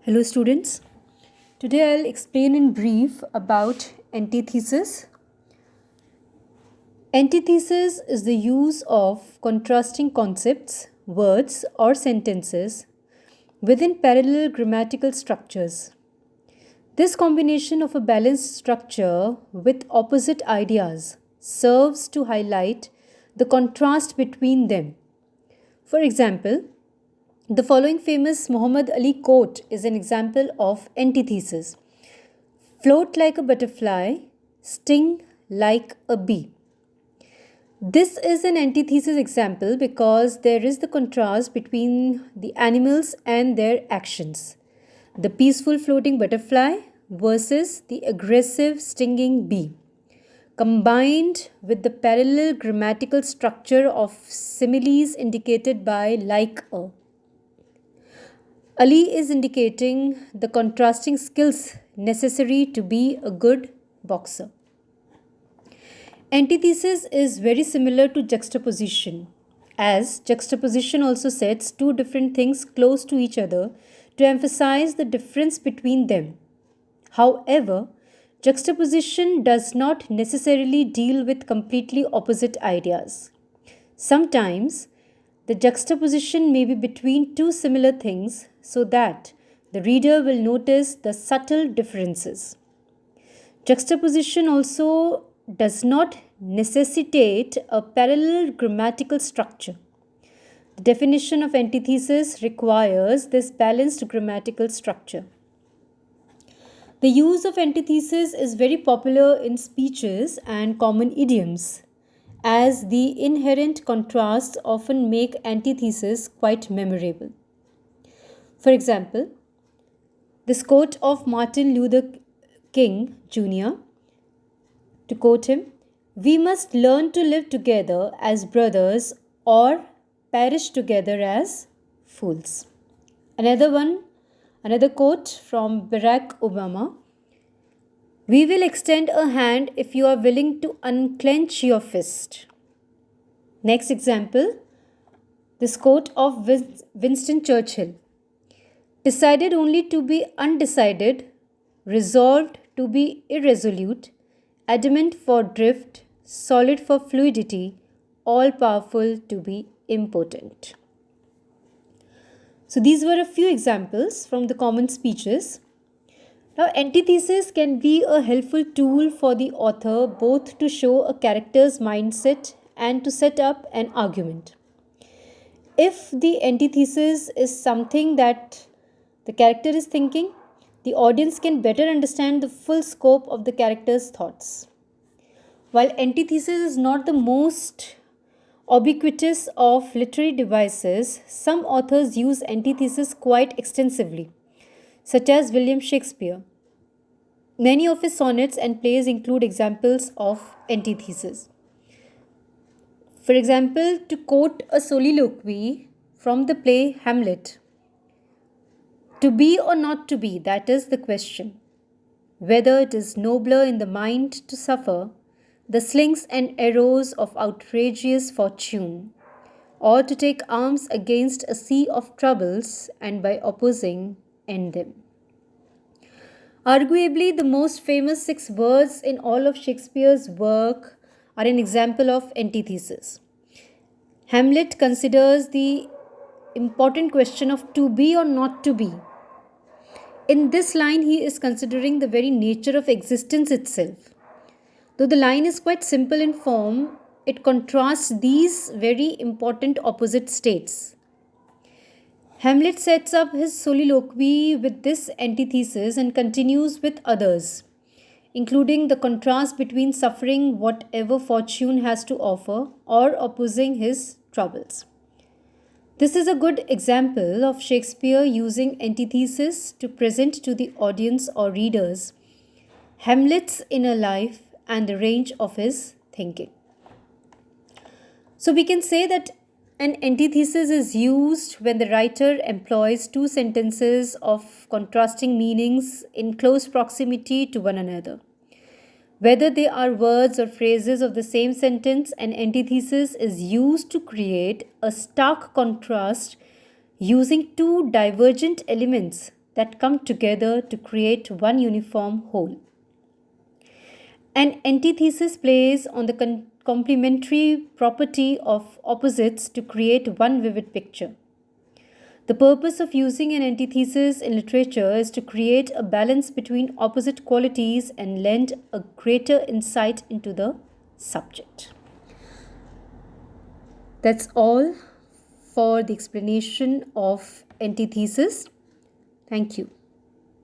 Hello students. Today I'll explain in brief about antithesis. Antithesis is the use of contrasting concepts, words or sentences within parallel grammatical structures. This combination of a balanced structure with opposite ideas serves to highlight the contrast between them. For example, the following famous Muhammad Ali quote is an example of antithesis. Float like a butterfly, sting like a bee. This is an antithesis example because there is the contrast between the animals and their actions. The peaceful floating butterfly versus the aggressive stinging bee, combined with the parallel grammatical structure of similes indicated by like a. Ali is indicating the contrasting skills necessary to be a good boxer. Antithesis is very similar to juxtaposition, as juxtaposition also sets two different things close to each other to emphasize the difference between them. However, juxtaposition does not necessarily deal with completely opposite ideas. Sometimes, the juxtaposition may be between two similar things so that the reader will notice the subtle differences. Juxtaposition also does not necessitate a parallel grammatical structure. The definition of antithesis requires this balanced grammatical structure. The use of antithesis is very popular in speeches and common idioms, as the inherent contrasts often make antithesis quite memorable. For example, this quote of Martin Luther King Jr., to quote him, "We must learn to live together as brothers or perish together as fools." Another quote from Barack Obama, "We will extend a hand if you are willing to unclench your fist." Next example, this quote of Winston Churchill, "Decided only to be undecided, resolved to be irresolute, adamant for drift, solid for fluidity, all powerful to be impotent." So these were a few examples from the common speeches. Now, antithesis can be a helpful tool for the author both to show a character's mindset and to set up an argument. If the antithesis is something that the character is thinking, the audience can better understand the full scope of the character's thoughts. While antithesis is not the most ubiquitous of literary devices, some authors use antithesis quite extensively, such as William Shakespeare. Many of his sonnets and plays include examples of antithesis. For example, to quote a soliloquy from the play Hamlet, "To be or not to be, that is the question. Whether it is nobler in the mind to suffer the slings and arrows of outrageous fortune, or to take arms against a sea of troubles and by opposing end them." Arguably, the most famous 6 words in all of Shakespeare's work are an example of antithesis. Hamlet considers the important question of to be or not to be. In this line, he is considering the very nature of existence itself. Though the line is quite simple in form, it contrasts these very important opposite states. Hamlet sets up his soliloquy with this antithesis and continues with others, including the contrast between suffering whatever fortune has to offer or opposing his troubles. This is a good example of Shakespeare using antithesis to present to the audience or readers Hamlet's inner life and the range of his thinking. So we can say that an antithesis is used when the writer employs two sentences of contrasting meanings in close proximity to one another. Whether they are words or phrases of the same sentence, an antithesis is used to create a stark contrast using two divergent elements that come together to create one uniform whole. An antithesis plays on the complementary property of opposites to create one vivid picture. The purpose of using an antithesis in literature is to create a balance between opposite qualities and lend a greater insight into the subject. That's all for the explanation of antithesis. Thank you.